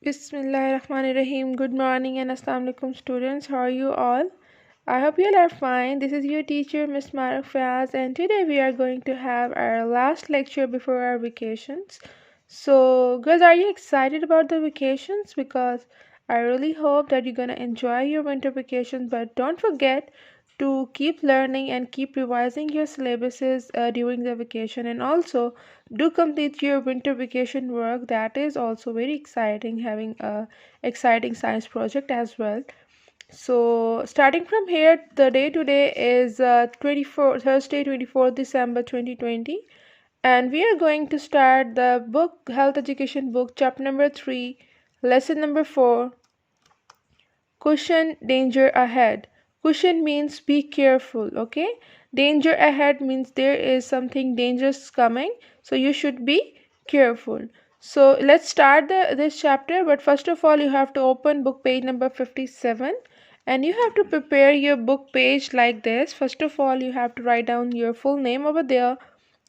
Bismillahirrahmanirrahim. Good morning and Assalamu alaikum students. How are you all? I hope you all are fine. This is your teacher Miss Maruk Fayaz, and today we are going to have our last lecture before our vacations. So girls, are you excited about the vacations? Because I really hope that you're gonna enjoy your winter vacations, but don't forget to keep learning and keep revising your syllabuses during the vacation, and also do complete your winter vacation work. That is also very exciting, having a exciting science project as well. So starting from here, the day today is 24 Thursday 24th December 2020, and we are going to start the book health education book, chapter number 3, lesson number 4. Caution, danger ahead. Caution means be careful, okay? Danger ahead means there is something dangerous coming, so you should be careful. So let's start this chapter, but first of all, you have to open book page number 57, and you have to prepare your book page like this. First of all, you have to write down your full name over there.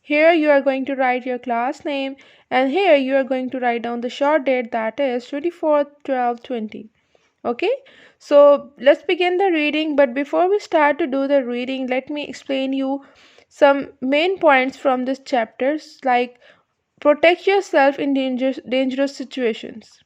Here you are going to write your class name, and here you are going to write down the short date, that is 24/12/20. Okay, so let's begin the reading, but before we start to do the reading, let me explain you some main points from this chapters, like protect yourself in dangerous situations.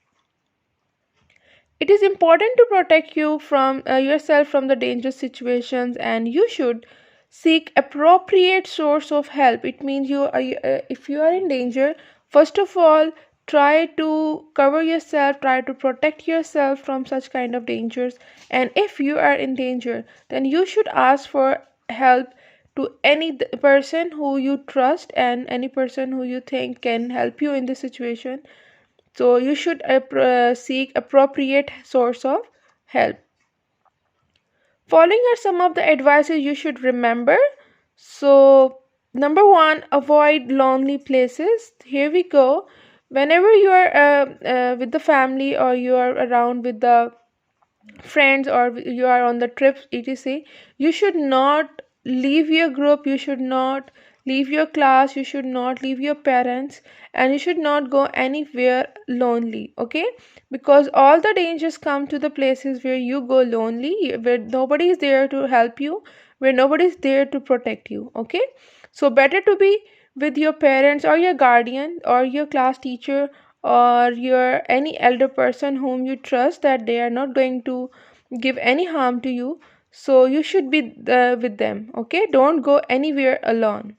It is important to protect you from yourself from the dangerous situations, and you should seek appropriate source of help. It means if you are in danger, first of all, try to cover yourself, try to protect yourself from such kind of dangers. And if you are in danger, then you should ask for help to any person who you trust and any person who you think can help you in this situation. So you should seek appropriate source of help. Following are some of the advices you should remember. So number one, avoid lonely places. Here we go. Whenever you are with the family, or you are around with the friends, or you are on the trip, etc., you should not leave your group, you should not leave your class, you should not leave your parents, and you should not go anywhere lonely, okay? Because all the dangers come to the places where you go lonely, where nobody is there to help you, where nobody is there to protect you, okay? So better to be with your parents or your guardian or your class teacher or your any elder person whom you trust, that they are not going to give any harm to you. So you should be with them, okay? Don't go anywhere alone.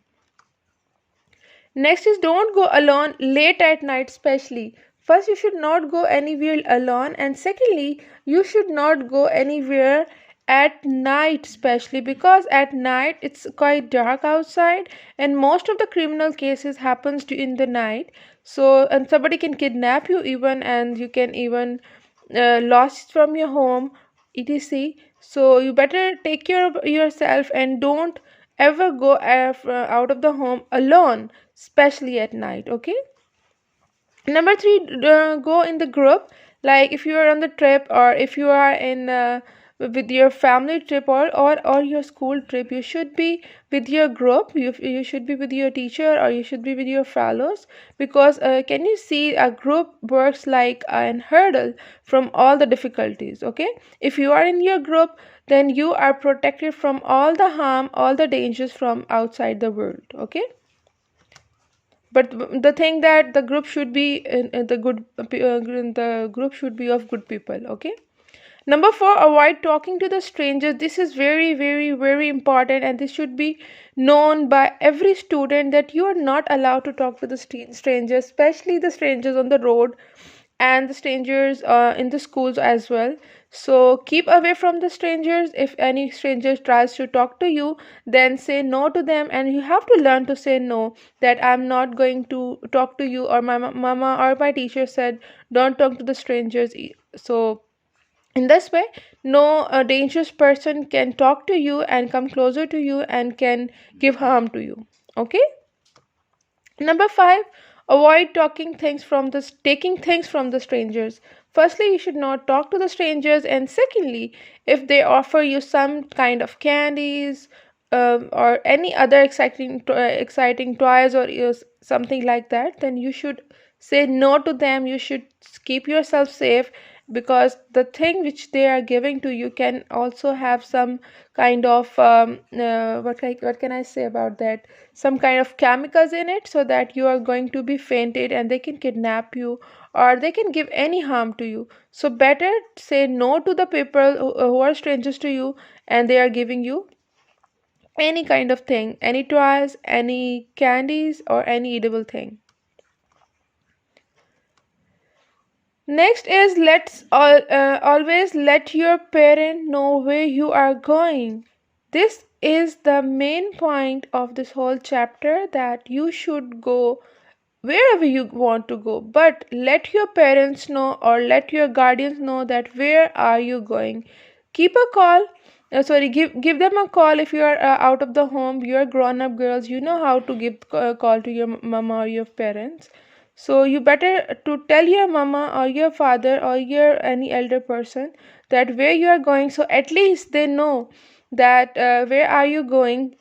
Next is don't go alone late at night, especially. First, you should not go anywhere alone, and secondly, you should not go anywhere at night, especially because at night it's quite dark outside, and most of the criminal cases happens in the night. So, and somebody can kidnap you even, and you can even lost from your home, etc. So you better take care of yourself and don't ever go out of the home alone, especially at night, okay? Number three, go in the group. Like if you are on the trip, or if you are in with your family trip, or your school trip, you should be with your group. You should be with your teacher, or you should be with your fellows, because can you see, a group works like an hurdle from all the difficulties, okay? If you are in your group, then you are protected from all the harm, all the dangers from outside the world, okay? But the thing that the group should be the group should be of good people, okay? Number 4, avoid talking to the strangers. This is very, very, very important, and this should be known by every student, that you are not allowed to talk to the strangers, especially the strangers on the road and the strangers in the schools as well. So keep away from the strangers. If any stranger tries to talk to you, then say no to them, and you have to learn to say no, that I'm not going to talk to you, or my mama or my teacher said don't talk to the strangers. So in this way, no dangerous person can talk to you and come closer to you and can give harm to you, okay? Number 5, avoid taking things from the strangers. Firstly, you should not talk to the strangers, and secondly, if they offer you some kind of candies, or any other exciting toys, or something like that, then you should say no to them. You should keep yourself safe, because the thing which they are giving to you can also have some kind of what can I say about that, some kind of chemicals in it, so that you are going to be fainted and they can kidnap you, or they can give any harm to you. So better say no to the people who are strangers to you, and they are giving you any kind of thing, any toys, any candies, or any edible thing. Next is always let your parent know where you are going. This is the main point of this whole chapter, that you should go wherever you want to go, but let your parents know or let your guardians know that where are you going. Keep a call, give them a call. If you are out of the home, you are grown up girls, you know how to give a call to your mama or your parents. So you better to tell your mama or your father or your any elder person that where you are going, so at least they know that where are you going,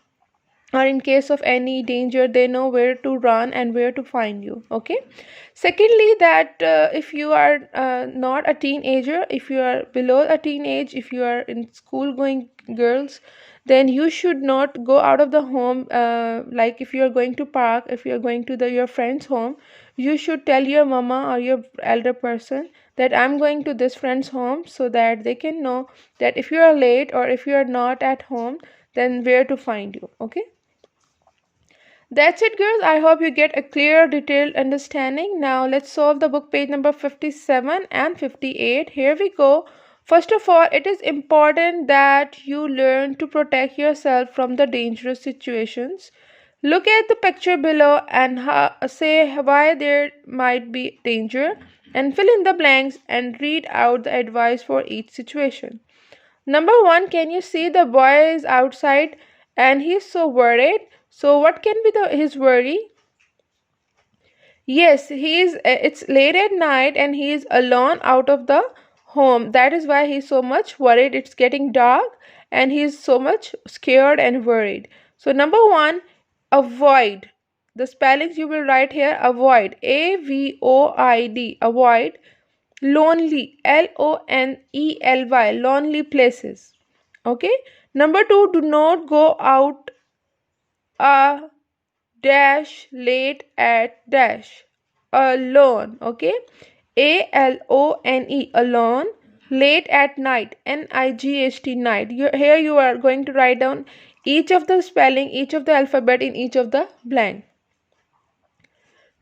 or in case of any danger they know where to run and where to find you. Okay. Secondly, that if you are not a teenager, if you are below a teenage, if you are in school going girls, then you should not go out of the home. Like if you are going to park, if you are going to your friend's home, you should tell your mama or your elder person that I'm going to this friend's home, so that they can know that if you are late or if you are not at home, then where to find you. Okay. That's it, girls. I hope you get a clear, detailed understanding. Now, let's solve the book page number 57 and 58. Here we go. First of all, it is important that you learn to protect yourself from the dangerous situations. Look at the picture below and say why there might be danger, and fill in the blanks and read out the advice for each situation. Number one, can you see the boy is outside and he's so worried? So what can be his worry? Yes, it's late at night and he is alone out of the home. That is why he's so much worried. It's getting dark and he's so much scared and worried. So number one, avoid. The spellings you will write here: avoid, avoid, avoid. Lonely, lonely, lonely places. Okay. Number two, do not go out a dash late at dash alone. Okay. alone, alone. Late at night, night, night. Here you are going to write down each of the spelling, each of the alphabet in each of the blank.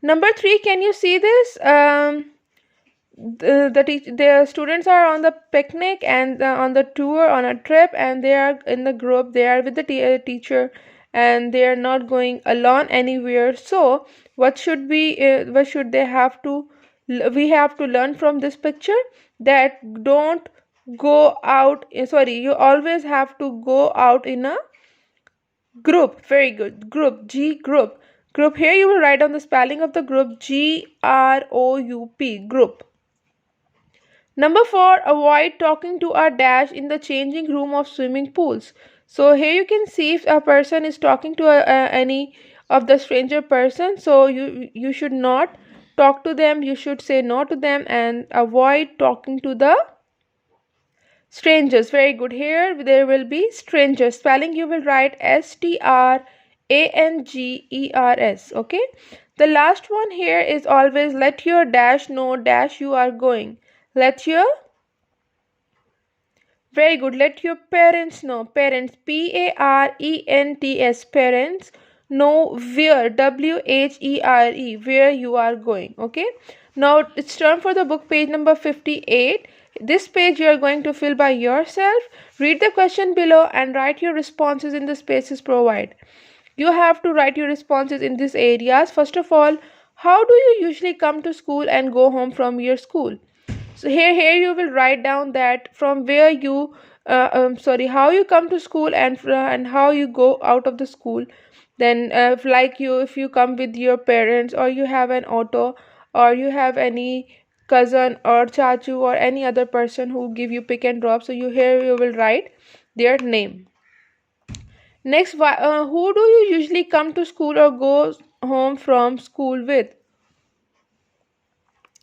Number three, can you see this? The students are on the picnic and on the tour, on a trip, and they are in the group, they are with the teacher, and they are not going alone anywhere. So what should they have to we have to learn from this picture, that don't go out, sorry, you always have to go out in a group. Very good. Group, G, group. Group, here you will write down the spelling of the group: GROUP, group. Number four, avoid talking to a dash in the changing room of swimming pools. So here you can see if a person is talking to any of the stranger person, so you should not talk to them. You should say no to them and avoid talking to the strangers. Very good. Here there will be strangers. Spelling you will write strangers. Okay. The last one here is always let your dash know dash you are going. Let your Very good. Let your parents know. Parents, parents, parents know where, where, where you are going. Okay. Now it's time for the book page number 58. This page you are going to fill by yourself. Read the question below and write your responses in the spaces provided. You have to write your responses in these areas. First of all, how do you usually come to school and go home from your school? So here you will write down that from where you how you come to school, and how you go out of the school. Then if you come with your parents, or you have an auto, or you have any cousin or chachu or any other person who give you pick and drop, so you will write their name. Next, who do you usually come to school or go home from school with?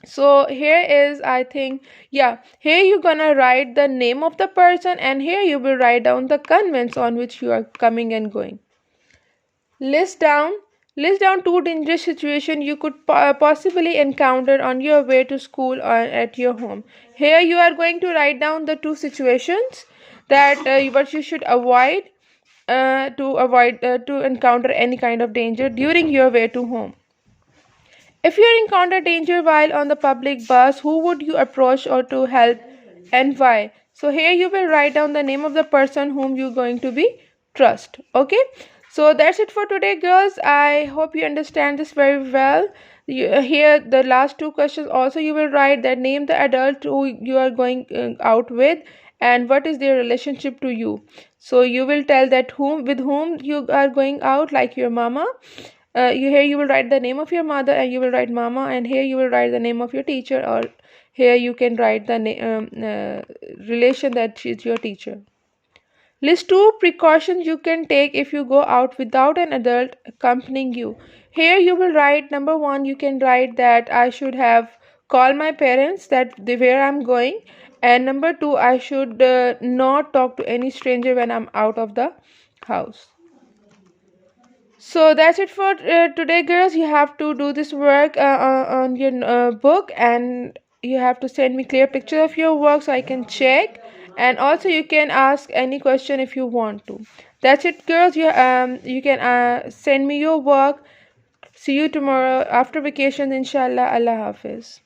So here is, I think, yeah, here you're gonna write the name of the person, and here you will write down the convents on which you are coming and going. List down list down two dangerous situations you could possibly encounter on your way to school or at your home. Here you are going to write down the two situations that what you should avoid to encounter any kind of danger during your way to home. If you encounter danger while on the public bus, who would you approach or to help, and why? So here you will write down the name of the person whom you're going to be trust. Okay. So that's it for today, girls. I hope you understand this very well. Here the last two questions also you will write that name the adult who you are going out with and what is their relationship to you. So you will tell that whom with whom you are going out, like your mama. Here you will write the name of your mother and you will write mama, and here you will write the name of your teacher, or here you can write the relation that she's your teacher. List two precautions you can take if you go out without an adult accompanying you. Here you will write number one, you can write that I should have called my parents that where I'm going, and number two, I should not talk to any stranger when I'm out of the house. So that's it for today, girls. You have to do this work on your book, and you have to send me clear picture of your work so I can check. And also, you can ask any question if you want to. That's it, girls. You can send me your work. See you tomorrow after vacation, inshallah. Allah Hafiz.